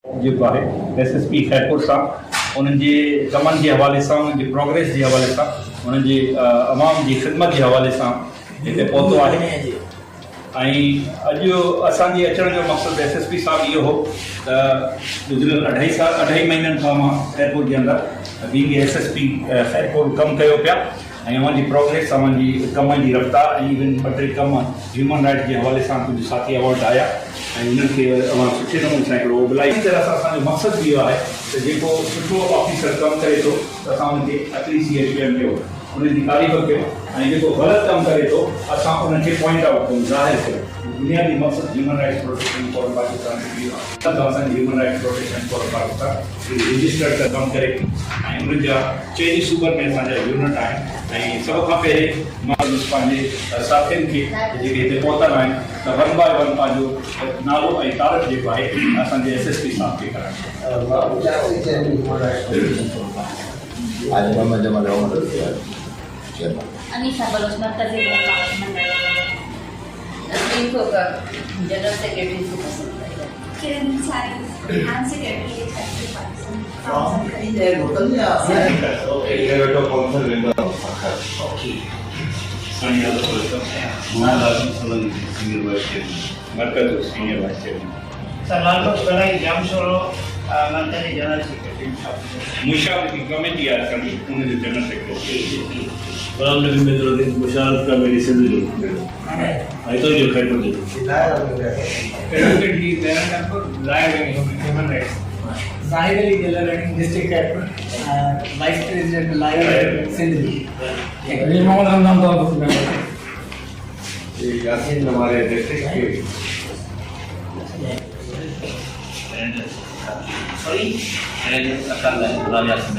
जेको आहे SSP खैरपुर साहब उन्हनि जे कमनि जे हवाले सां उन्हनि जे प्रोग्रेस जे हवाले सां उन्हनि जे अवाम जी ख़िदमत जे हवाले सां हिते पहुतो आहे। ऐं अॼु असांजे अचण जो मक़सदु SSP साहब इहो हो त गुज़िरियल 2.5 महीननि खां मां खैरपुर जे अंदरि बींग SSP खैरपुर कमु कयो पिया ऐं अवां जी प्रोग्रेस अवां जी कम जी रफ़्तार ऐं इवन 2-3 कम ह्यूमन राइट्स जे हवाले सां कुझु साथी अवार्ड आया ऐं उन्हनि खे अवां सुठे नमूने सां हिकिड़ो मोबिलाइज़ तरह सां असांजो मक़सदु इहो आहे त जेको सुठो ऑफिसर कमु करे थो त असां उनखे एप्रिसिएट कयूं, उनजी तारीफ़ कयूं ऐं जेको ग़लति कमु करे थो असां उनखे पॉइंट आउट कयूं, ज़ाहिर कयूं। बुनियादी मक़सदु human rights protection for Pakistan इहो आहे त असांजी human rights protection for Pakistan registered त कमु करे ऐं उन्हनि जा 4 सूबनि में असांजा यूनिट आहिनि ऐं सभ खां पहिरीं मां पंहिंजे साथियुनि खे जेके हिते पहुतल आहिनि त 1 बाय 1 पंहिंजो नालो ऐं तारीफ़ जेको आहे असांजे SSP साहब खे अनीसा बलोच मरकज़ी जनरल सेक्रेटरी किरण सारी and secretary senior vice chairman general secretary मुशावरती कमेटी आहे असांजी उनजो जनरल सेक्रेटरी बराबर नबी में तो मुशावरत का मेरी सिंध जो आई तो जो खैर को एडवोकेट ही मेरा नाम lawyer human rights Zahid Ali Jalaran, District Captain, Vice President Lion Sindhi. ये मोहम्मद रमजान तो ये यासीन हमारे डिस्ट्रिक्ट के सॉरी अकाल लाल यासीन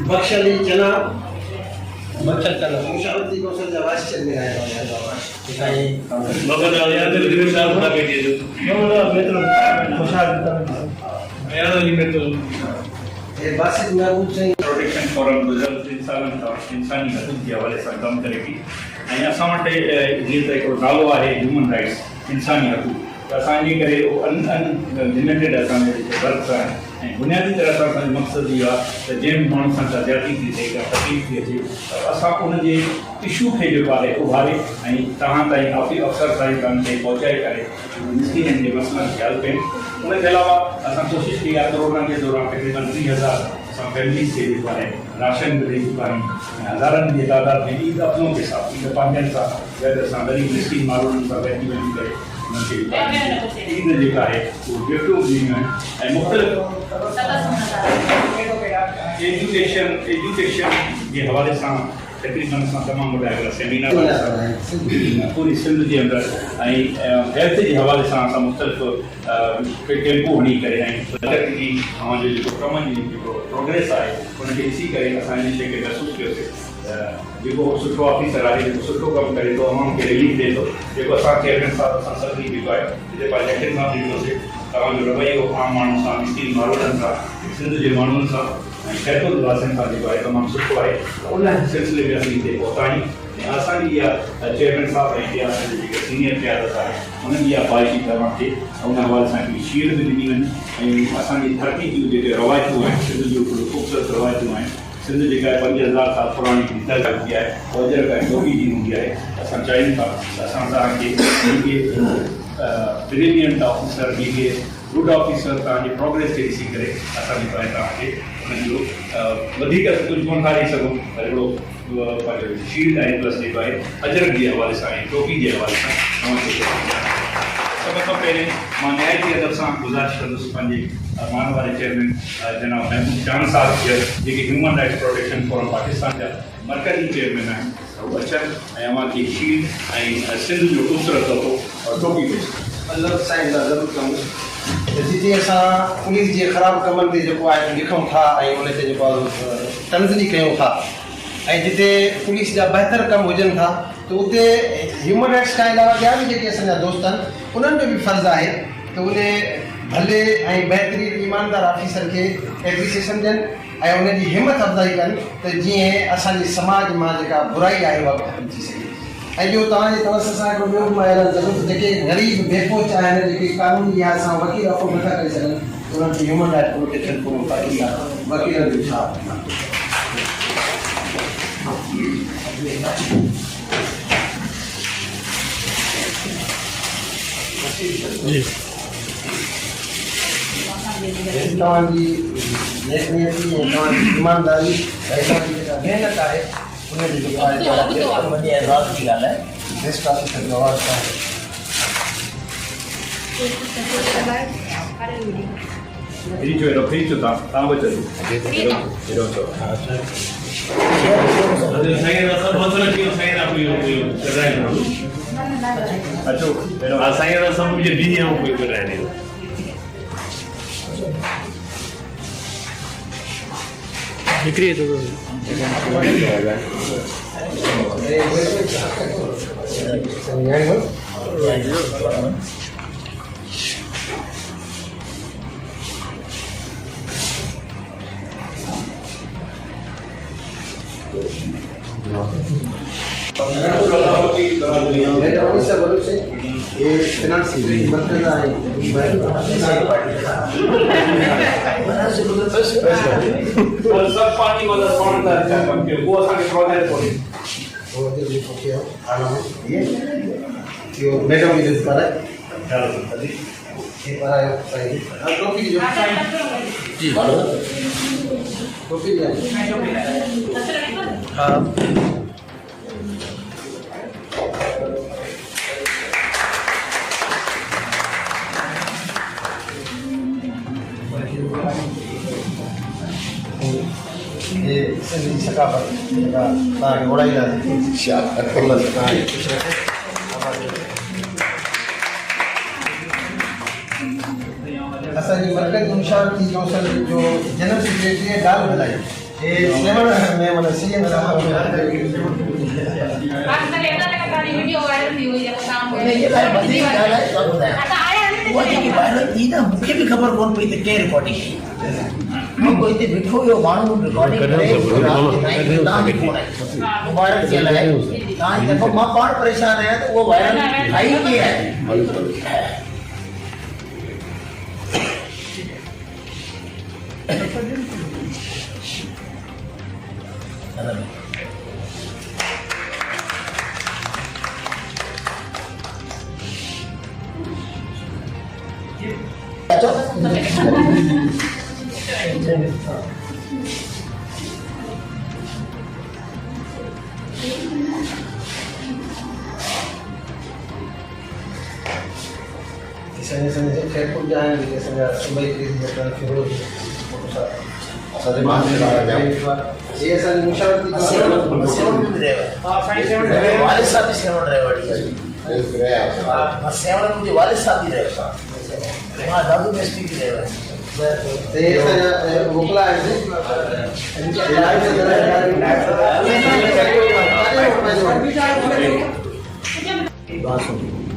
बख्शली जना बच्चन चला मुशावरती कौंसिल का वाइस चेयरमैन आया मगर यार दिल दिल साहब का बेटी है नो मैं तो मुशावरती यार में तो ये बासित महबूब सिंह प्रोटेक्शन फोरम गुज़िरियल इंसानी हक़ुक़ जे हवाले सां कमु करे थी ऐं असां वटि जीअं त हिकिड़ो नालो आहे ह्यूमन राइट्स इंसानी हक़ुक़ त असांजे करे लिमिटेड असांजे जेके वर्क्स आहिनि ऐं बुनियादी तरह सां असांजो मक़सदु इहो आहे त जंहिं माण्हू सां का ज्यादती थी थिए का तकलीफ़ थी अचे त असां उनजे इशू खे जेको आहे उभारे ऐं तव्हां ताईं काफ़ी अफ़सर ताईं तव्हां खे पहुचाए करे मिसकिननि जे मसइलनि खे हल कयूं। उनखे अलावा असां कोशिशि कई आहे कोरोना जे दौरान तक़रीबन 30,000 असां फैमिलीज़ खे जेको आहे राशन बि ॾेई चुका आहियूं ऐं हज़ारनि जी तादाद में ईद अपनों के साथ ईद पंहिंजनि सां गॾु असां ग़रीब मिसकिन माण्हुनि सां गॾिजी वञी करे उनखे ईद जेका आहे उहो गिफ्टूं ॾिनियूं आहिनि ऐं मुख़्तलिफ़ एजुकेशन जे हवाले सां तक़रीबन असां तमामु वॾा हिकिड़ा सेमिनार पूरी सिंध जे अंदरि ऐं हेल्थ जे हवाले सां असां मुख़्तलिफ़ कैंपूं हणी करे ऐं जी तव्हांजो जेको कमनि जी जेको प्रोग्रेस आहे उनखे ॾिसी करे असां इन शइ खे महसूसु कयोसीं जेको सुठो ऑफिसर आहे जेको सुठो कमु करे थो अवाम खे रिलीफ ॾिए थो जेको असां चेयरमैन साहब असां सभिनी जेको आहे हिते पंहिंजे अखियुनि सां ॾिठोसीं तव्हांजो रवैयो आम माण्हुनि सां मिसकिन माण्हुनि सां सिंध जे माण्हुनि सां ऐं खैरपुर वासियुनि सां जेको आहे तमामु सुठो आहे उन सिलसिले में असीं हिते पहुता आहियूं ऐं असांजी इहा चेयरमैन साहब ऐं इहा असांजी जेके सीनियर क़यादत आहे उन्हनि जी इहा ख्वाहिश तव्हांखे उन हवाले सां हिकिड़ी शील्ड बि ॾिनी वञे ऐं असांजी धरती जूं जेके रवायतूं आहिनि सिंध जूं ख़ूबसूरत रवायतूं आहिनि सिंध जेका आहे 5,000 साल पुराणी रिसर्च हूंदी आहे वजर का टोपी जी हूंदी आहे असां चाहियूं था त असां तव्हांखे ब्रिलियंट ऑफिसर जेके गुड ऑफिसर तव्हांजे प्रोग्रेस खे ॾिसी करे असां जेको आहे तव्हांखे उन्हनि जो वधीक कुझु कोन था ॾेई सघूं पर हिकिड़ो पंहिंजो शील्ड आहे प्लस जेको आहे अजरक जे हवाले सां ऐं टोपी जे हवाले सां तव्हांखे सभ खां पहिरीं मां निहायती अदब सां गुज़ारिश कंदुसि पंहिंजे मान वारे चेयरमैन जनाब महबूब जान साहब खे जेके human rights protection forum Pakistan जा मरकज़ी चेयरमैन आहिनि उहे अचनि ऐं अव्हांखे शील्ड ऐं सिंध जो ख़ूबसूरत दफ़ो टोपी पेश अल्लाह साईं ज़रूरु कमु जिते असां पुलिस जे ख़राबु कमनि ते जेको आहे लिखूं था ऐं उन ते जेको आहे तंज़ली कयूं था ऐं जिते पुलिस जा बहितर कम हुजनि था त उते ह्यूमन राइट्स खां अलावा ॿिया बि जेके असांजा दोस्त आहिनि उन्हनि जो बि फ़र्ज़ु आहे त उन भले ऐं बहितरीन ईमानदार ऑफिसर खे एप्रिसिएशन ॾियनि ऐं उनजी हिमत अफ़ज़ाई कनि त जीअं असांजे समाज मां जेका बुराई आहे उहा ख़तमु थी सघे। ऐं ॿियो तव्हांजे तरफ़ सां हिकिड़ो ॿियो मां ऐलान कंदुमि जेके ग़रीब बेपोच आहिनि जेके कानूनी लिहाज़ सां वकील अफ़ोर्ड नथा करे सघनि उन्हनि खे ह्यूमन राइट प्रोटेक्शन पूरो पाकिस्तान वकीलनि जो छा तव्हांजी नेकनियती ऐं तव्हांजी ईमानदारी ऐं तव्हांजी जेका महिनत आहे उनजी जेको आहे एज़ाज़ जी ॻाल्हि आहे बेस्ट ऑफिसर जो अवार्ड आहे Finisce ero finito tanto ero अरे सही है सर बहुत सारा क्यों सही ना कोई कर रहा है अच्छा pero सही है सब मुझे भी है कोई कर रहा है बिक्री तो सब पानी वाला साउंड था वो असांखे प्रोजेक्ट कोन्हे मैडम जी पर ये पर टोपी जो जी टोपी हाँ ये सिंधी सकाफत तव्हांखे उड़ाईंदासीं असांजी मरकज़ी मुशावरती कौंसिल जो जनरल सेक्रेटरी ॻाल्हि ॿुधाई हे 7 में माना सीएम साहब मूंखे बि ख़बर कोन पई त कंहिं रिकॉर्डिंग कई मां कोई हिते बीठो हुयो माण्हू रिकॉर्डिंग करे मुबारक जे लाइ तव्हांजी दफ़ो मां पाण परेशान आहियां त उहो वायरल ठाही कीअं आहे खैरपुर जा आहिनि जेके असांजा मुंबई फिरोज ये असांजी मुशावरती वालिद साहब भी सेवन ड्राइवर सेवन मुंहिंजे वालिद साहब बि ड्राइवर मां दादू एसपी बि ड्राइवर ते असांजा मोकिला आहिनि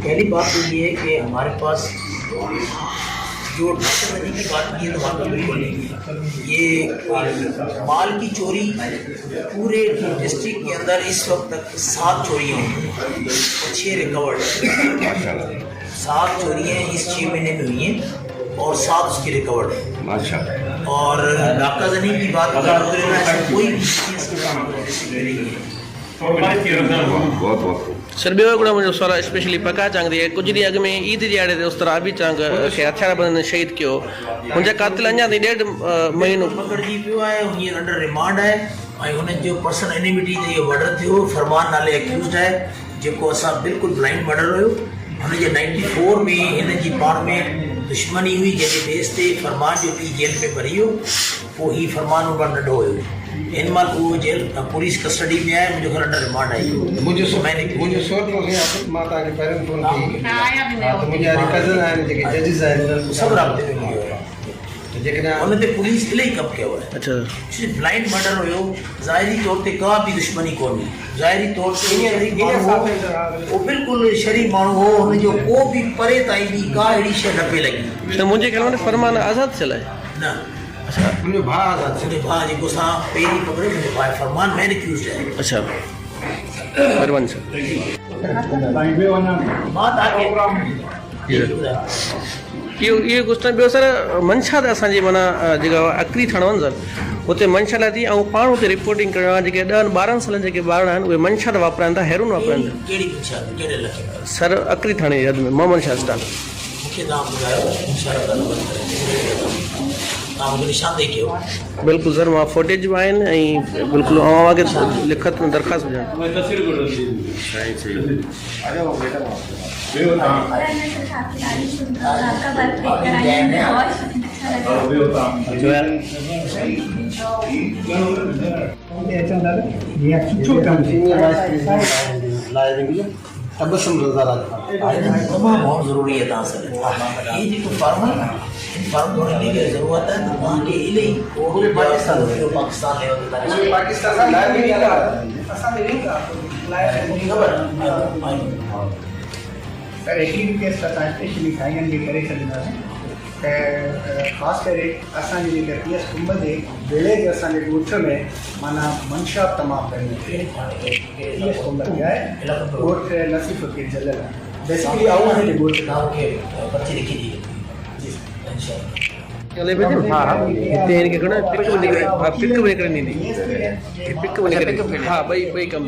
पहली बात तो ये है कि हमारे पास जो नाकाबंदी की बात की है तो बात बिल्कुल नहीं है। ये माल की चोरी पूरे डिस्ट्रिक्ट के अंदर इस वक्त तक 7 चोरियाँ हुई और 6 रिकवर्ड 7 चोरियाँ इस 6 महीने में हुई हैं और 7 उसकी रिकवर्ड है। और नाकाबंदी की बात अगर कोई भी सर ॿियो हिकिड़ो मुंहिंजो सुवाल स्पेशली पका चांग ते कुझु ॾींहं अॻु में ईद दिहाड़े ते उस तरह आबी चांग खे हथियार बंदि शहीद कयो हुनजा कातिल अञा ताईं 1.5 महीनो पकड़जी पियो आहे हीअं अंडर रिमांड आहे ऐं हुननि जो पर्सन एनिमिटी ते इहो मर्डर थियो फरमान नाले एक्यूज़ड आहे जेको असां बिल्कुलु ब्लाइंड मर्डर हुयो हुनजे 94 में हिन जी पाण में दुश्मनी हुई जंहिंजे बेस ते फरमान जो पीउ जेल में भरी वियो पोइ हीउ फरमान उन नंढो हुयो इन महिल उहो जेल पुलिस कस्टडी में आहे मुंहिंजो घर अंडर रिमांड आहे मुंहिंजो सोच में मां तव्हांखे पहिरियों फोन कई मुंहिंजा कज़न आहिनि जेके जजिस आहिनि सभु राब्ते में हुयो जेकॾहिं हुन ते पुलिस इलाही कमु कयो आहे अच्छा सिर्फ़ु ब्लाइंड मर्डर हुयो ज़ाहिरी तौर ते का बि दुश्मनी कोन हुई ज़ाहिरी तौर ते उहो बिल्कुलु शरीफ़ माण्हू हो हुनजो को बि परे ताईं बि का अहिड़ी शइ न पई लॻी त मुंहिंजे ख़्याल में फरमान आज़ादु थियल आहे न मुंहिंजो भाउ आज़ादु मुंहिंजे भाउ जेको असां पहिरीं पकड़े मुंहिंजो भाउ फरमान मैन एक्यूज़ड आहे अच्छा महिरबानी सर मां तव्हांखे इहो कुझु ॿियो सर मंशा त असांजी माना जेका अकरी थाणा वञनि हुते मंशा लाइ थी ऐं पाण हुते रिपोर्टिंग करणु आहे जेके 10-12 सालनि जेके ॿार आहिनि उहे मंशा त वापराइनि था हेरोन वापराइनि था कहिड़ी इच्छा कहिड़े लाइ सर अकरी थाणे हद में मोहम्मद शाह स्टाफ मूंखे तव्हां ॿुधायो तव्हां मूंखे निशान ॾेई कयो बिल्कुलु सर मां फुटेज बि आहिनि ऐं बिल्कुलु अवांखे लिखत में दरख़्वास्त हुजनि तबसम रज़ा बहुत ज़रूरी है तव्हां सां ये जेको फॉर्म आहे न फॉर्म भरने की ज़रूरत है तव्हांखे इलाही पूरे पाकिस्तान लेवल ते पाकिस्तान सां लाइ बि ख़बर सर हिकिड़ी बि केस असां स्पेशली फाइनल बि करे छॾींदासीं त ख़ासि करे असांजे जेके PS कुंभ जे विलेज असांजे ॻोठ में माना मंशा तमामु घणी PS कुंभ जी आहे ॻोठ नसीब फ़कीर जलियल आहे बेसिकली आऊं आहे ॻोठ तव्हांखे पर्ची लिखी ॾी हले पियो हा हिते हिनखे खणो पिक बि निकिरे हा पिक बि निकिरंदी पिक बि निकिरे हा ॿई कम